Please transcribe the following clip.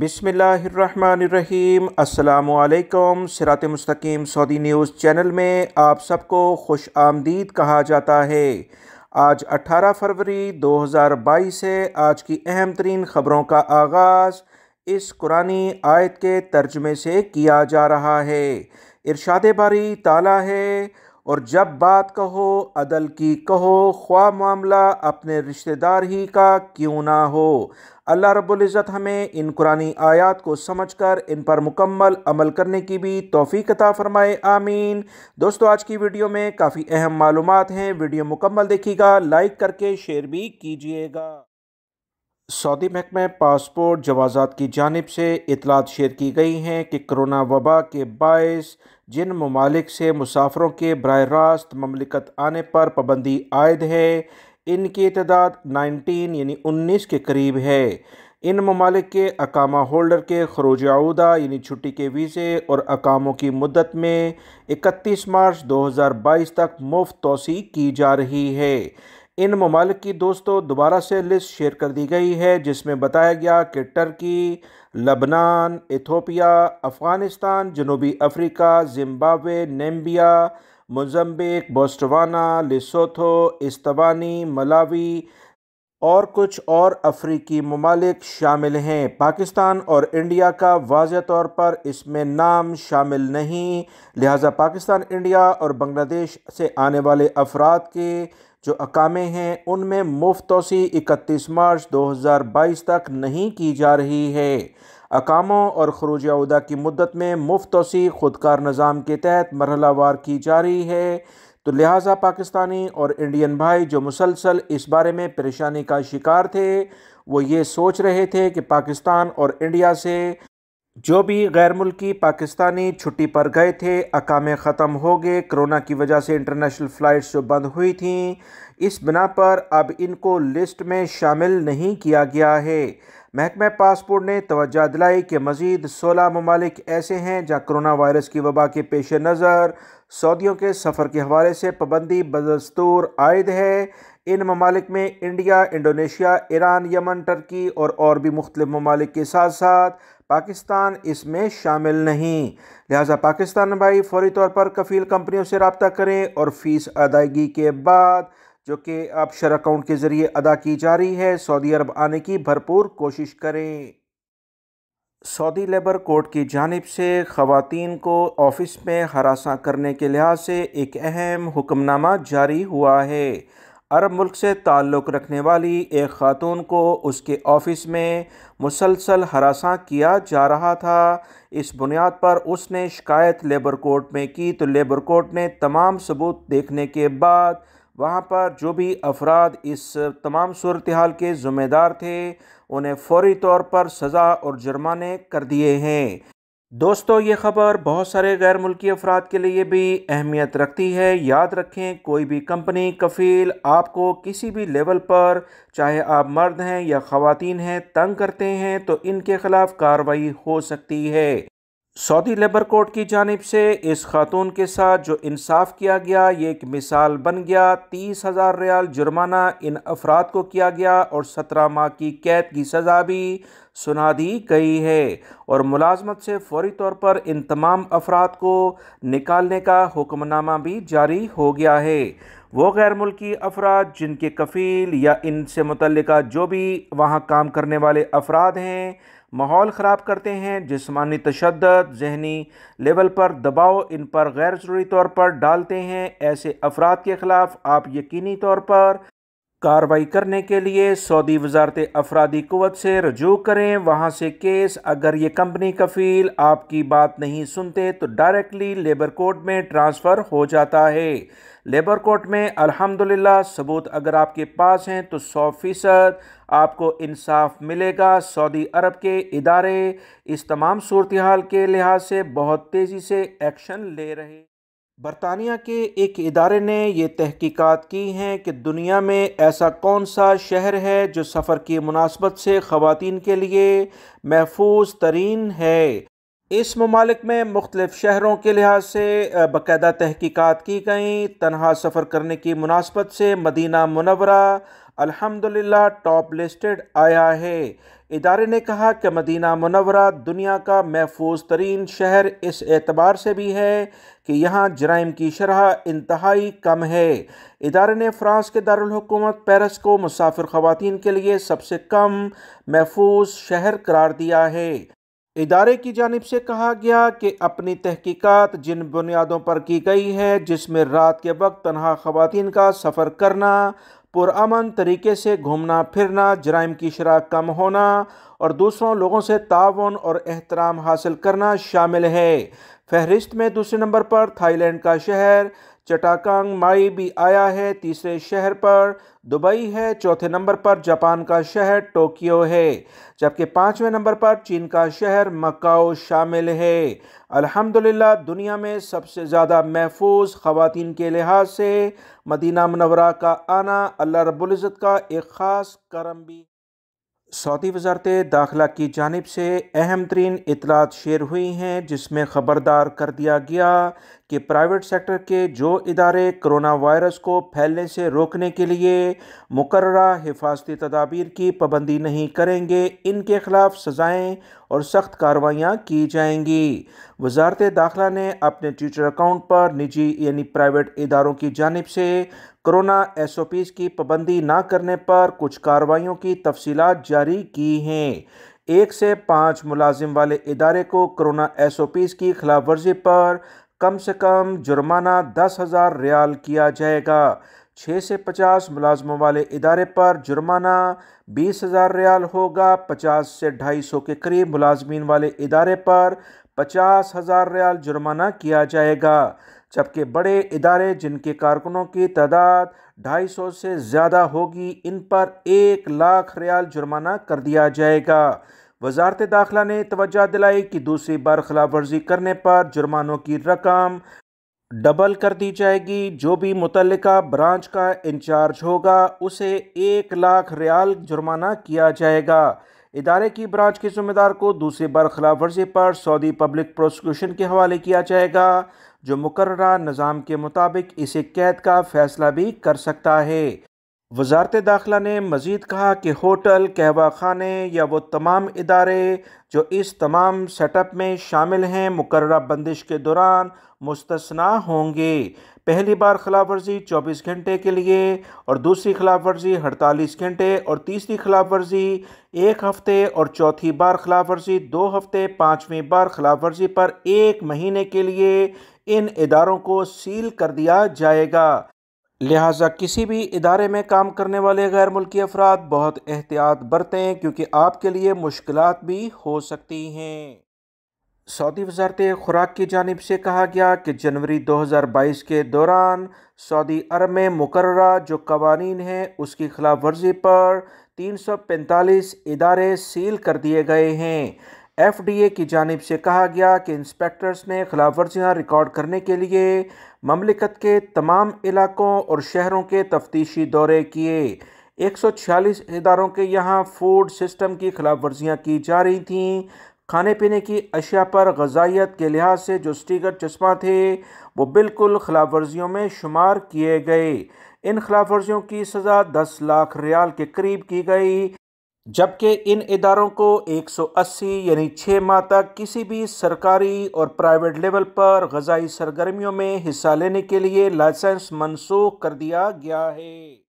बिस्मिल्लाहिर्रहमानिर्रहीम। अस्सलामुअलैकुम। सिरात मुस्तकीम सऊदी न्यूज़ चैनल में आप सबको खुश आमदीद कहा जाता है। आज 18 फरवरी 2022 है। आज की अहम तरीन ख़बरों का आगाज़ इस कुरानी आयत के तर्जुमे से किया जा रहा है। इरशाद बारी ताला है, और जब बात कहो अदल की कहो, ख्वाह मामला अपने रिश्तेदार ही का क्यों ना हो। अल्लाह रब्बुल इज़्ज़त हमें इन कुरानी आयात को समझकर इन पर मुकम्मल अमल करने की भी तौफीक अता फरमाए, आमीन। दोस्तों, आज की वीडियो में काफ़ी अहम मालूमात हैं। वीडियो मुकम्मल देखिएगा, लाइक करके शेयर भी कीजिएगा। सऊदी महकमा पासपोर्ट जवाज़ात की जानिब से इतलात शेयर की गई हैं कि कोरोना वबा के बायस जिन ममालिक से मुसाफरों के बराह रास्त ममलिकत आने पर पाबंदी आयद है, इनकी तादाद 19 के करीब है। इन ममालिक के अकामा होल्डर के खरूज आऊदा यानी छुट्टी के वीज़े और अकामों की मुद्दत में 31 मार्च 2022 तक मुफ्त तोसी की जा रही है। इन ममालिक की दोस्तों दोबारा से लिस्ट शेयर कर दी गई है, जिसमें बताया गया कि टर्की, लबनान, इथोपिया, अफ़गानिस्तान, जनूबी Africa, Zimbabwe, Namibia, Mozambique, Botswana, Lesotho, Eswatini, Malawi और कुछ और अफ्रीकी ममालिक शामिल हैं। पाकिस्तान और इंडिया का वाज़ेह तौर पर इसमें नाम शामिल नहीं, लिहाजा पाकिस्तान, इंडिया और बांग्लादेश से आने वाले अफराद के जो अकामे हैं उनमें मुफ्त तोसी 31 मार्च 2022 तक नहीं की जा रही है। अकामों और खरूज आऊदा की मुद्दत में मुफ्त तोसी खुदकार निज़ाम के तहत मरहलावार की जा रही है, तो लिहाजा पाकिस्तानी और इंडियन भाई जो मुसलसल इस बारे में परेशानी का शिकार थे, वो ये सोच रहे थे कि पाकिस्तान और इंडिया से जो भी गैर मुल्की पाकिस्तानी छुट्टी पर गए थे, अकामे ख़त्म हो गए कोरोना की वजह से। इंटरनेशनल फ़्लाइट्स जो बंद हुई थीं, इस बिना पर अब इनको लिस्ट में शामिल नहीं किया गया है। महकमा पासपोर्ट ने तवज्जो दिलाई कि मज़ीद 16 ममालिक ऐसे हैं जहाँ कोरोना वायरस की वबा के पेश नज़र सऊदियों के सफ़र के हवाले से पाबंदी बदस्तूर आयद है। इन ममालिक में India, Indonesia, Iran, Yemen, Turkey और भी मुख्तलिफ ममालिक के साथ साथ पाकिस्तान इसमें शामिल नहीं। लिहाजा पाकिस्तान भाई फौरी तौर पर कफ़ील कंपनियों से रब्ता करें और फ़ीस अदायगी के बाद, जो कि अब शर अकाउंट के ज़रिए अदा की जा रही है, सऊदी अरब आने की भरपूर कोशिश करें। सऊदी लेबर कोर्ट की जानिब से ख़वातीन को ऑफ़िस में हरासा करने के लिहाज से एक अहम हुक्मनामा जारी हुआ है। अरब मुल्क से ताल्लुक़ रखने वाली एक ख़ातून को उसके ऑफ़िस में मुसलसल हरासा किया जा रहा था। इस बुनियाद पर उसने शिकायत लेबर कोर्ट में की, तो लेबर कोर्ट ने तमाम सबूत देखने के बाद वहाँ पर जो भी अफराद इस तमाम सूरत हाल के ज़िम्मेदार थे, उन्हें फ़ौरी तौर पर सज़ा और जुर्माने कर दिए हैं। दोस्तों, ये ख़बर बहुत सारे गैर मुल्की अफराद के लिए भी अहमियत रखती है। याद रखें, कोई भी कंपनी कफ़ील आपको किसी भी लेवल पर, चाहे आप मर्द हैं या ख़वातीन हैं, तंग करते हैं तो इनके ख़िलाफ़ कार्रवाई हो सकती है। सऊदी लेबर कोर्ट की जानिब से इस खातून के साथ जो इंसाफ किया गया, ये एक मिसाल बन गया। 30,000 रियाल जुर्माना इन अफराद को किया गया और 17 माह की कैद की सज़ा भी सुना दी गई है, और मुलाजमत से फौरी तौर पर इन तमाम अफराद को निकालने का हुक्मनामा भी जारी हो गया है। वो गैर मुल्की अफराद जिनके कफ़ील या इनसे मुतल्लिका जो भी वहाँ काम करने वाले अफराद हैं, माहौल ख़राब करते हैं, जिस्मानी तशद्दुद, जहनी लेवल पर दबाव इन पर गैर ज़रूरी तौर पर डालते हैं, ऐसे अफराद के ख़िलाफ़ आप यकीनी तौर पर कार्रवाई करने के लिए सऊदी वज़ारत अफरादी क़ुव्वत से रजू करें। वहाँ से केस, अगर ये कंपनी कफ़ील आपकी बात नहीं सुनते तो डायरेक्टली लेबर कोर्ट में ट्रांसफ़र हो जाता है। लेबर कोर्ट में अल्हम्दुलिल्लाह सबूत अगर आपके पास हैं तो 100% आपको इंसाफ मिलेगा। सऊदी अरब के इदारे इस तमाम सूरत हाल के लिहाज से बहुत तेज़ी से एक्शन ले रहे। बरतानिया के एक इदारे ने ये तहकीकात की हैं कि दुनिया में ऐसा कौन सा शहर है जो सफ़र की मुनासबत से ख़वातीन के लिए महफूज तरीन है। इस ममालिक में मुख्तलिफ़ शहरों के लिहाज से बाकायदा तहकीकात की गई। तनहा सफ़र करने की मुनासबत से मदीना मुनव्वरा अल्हम्दुलिल्लाह टॉप लिस्टेड आया है। इदारे ने कहा कि मदीना मुनव्वरा दुनिया का महफूज तरीन शहर इस एतबार से भी है कि यहाँ जराइम की शरह इंतहाई कम है। इदारे ने फ्रांस के दारुल हुकूमत पेरिस को मुसाफिर ख़वातीन के लिए सबसे कम महफूज शहर करार दिया है। इदारे की जानिब से कहा गया कि अपनी तहकीकात जिन बुनियादों पर की गई है, जिसमें रात के वक्त तन्हा ख़वातीन का सफ़र करना, पुरअमन तरीके से घूमना फिरना, जराइम की शरह कम होना और दूसरों लोगों से ताउन और एहतराम हासिल करना शामिल है। फहरिस्त में दूसरे नंबर पर थाईलैंड का शहर चटाकांग माई भी आया है। तीसरे शहर पर दुबई है। चौथे नंबर पर जापान का शहर टोक्यो है, जबकि पाँचवें नंबर पर चीन का शहर मकाओ शामिल है। अल्हम्दुलिल्लाह दुनिया में सबसे ज़्यादा महफूज ख़वातीन के लिहाज से मदीना मुनव्वरा का आना अल्लाह रब्बुल इज़्ज़त का एक ख़ास करम भी। सऊदी वज़ारत दाखिला की जानिब से अहम तरीन इतलात शेयर हुई हैं, जिसमें ख़बरदार कर दिया गया कि प्राइवेट सेक्टर के जो इदारे कोरोना वायरस को फैलने से रोकने के लिए मुकर्ररा हिफाजती तदाबीर की पाबंदी नहीं करेंगे, इनके खिलाफ सज़ाएँ और सख्त कार्रवाइयाँ की जाएंगी। वज़ारत दाखिला ने अपने ट्विटर अकाउंट पर निजी यानी प्राइवेट इदारों की जानिब से कोरोना SOPs की पाबंदी ना करने पर कुछ कार्रवाइयों की तफसीलात जारी की हैं। 1 से 5 मुलाजिम वाले इदारे को कोरोना SOPs की खिलाफ वर्जी पर कम से कम जुर्माना 10,000 रियाल किया जाएगा। 6 से 50 मुलाजमों वाले इदारे पर जुर्माना 20,000 रियाल होगा। 50 से 250 के करीब मुलाजमीन वाले इदारे पर 50,000 रियाल जुर्माना किया जाएगा, जबकि बड़े इदारे जिनके कारकुनों की तादाद 250 से ज़्यादा होगी, इन पर 1 लाख रियाल जुर्माना कर दिया जाएगा। वज़ारत दाखिला ने तवज्जो दिलाई कि दूसरी बार खिलाफ वर्जी करने पर जुर्मानों की रकम डबल कर दी जाएगी। जो भी मुतल्लिका ब्रांच का इंचार्ज होगा उसे 1 लाख रियाल जुर्माना किया जाएगा। इदारे की ब्रांच के ज़िम्मेदार को दूसरी बार खिलाफ वर्जी पर सऊदी पब्लिक प्रोसिक्यूशन के हवाले किया जाएगा, जो मुकर्ररा निज़ाम के मुताबिक इसे कैद का फैसला भी कर सकता है। वज़ारत दाखिला ने मज़ीद कहा कि होटल, कहवा खाने या वो तमाम इदारे जो इस तमाम सेटअप में शामिल हैं, मुकर्ररा बंदिश के दौरान मुस्तस्ना होंगे। पहली बार खिलाफ वर्जी 24 घंटे के लिए और दूसरी खिलाफ वर्जी 48 घंटे और तीसरी खिलाफ वर्जी 1 हफ्ते और चौथी बार खिलाफ वर्जी 2 हफ्ते, पाँचवीं बार खिलाफ वर्जी पर 1 महीने के लिए इन इदारों को सील कर दिया जाएगा। लिहाजा किसी भी इदारे में काम करने वाले गैर मुल्की अफराद बहुत एहतियात बरतें, क्योंकि आपके लिए मुश्किलात भी हो सकती हैं। सऊदी वज़ारत खुराक की जानिब से कहा गया कि जनवरी 2022 के दौरान सऊदी अरब में मुकर्ररा जो कवानीन हैं उसकी खिलाफ वर्जी पर 345 इदारे सील कर दिए गए हैं। FDA की जानिब से कहा गया कि इंस्पेक्टर्स ने खिलाफ वर्जियाँ रिकॉर्ड करने के लिए ममलिकत के तमाम इलाकों और शहरों के तफ्तीशी दौरे किए। 146 इदारों के यहाँ फूड सिस्टम की खिलाफ वर्जियाँ की जा रही थीं। खाने पीने की अशिया पर ग़िज़ाइयत के लिहाज से जो स्टिकर चश्मा थे वो बिल्कुल खिलाफ वर्जियों में शुमार किए गए। इन खिलाफ वर्जियों की सज़ा 10 लाख रियाल के करीब की गई, जबकि इन इदारों को 180 यानी 6 माह तक किसी भी सरकारी और प्राइवेट लेवल पर ग़ज़ाई सरगर्मियों में हिस्सा लेने के लिए लाइसेंस मनसूख कर दिया गया है।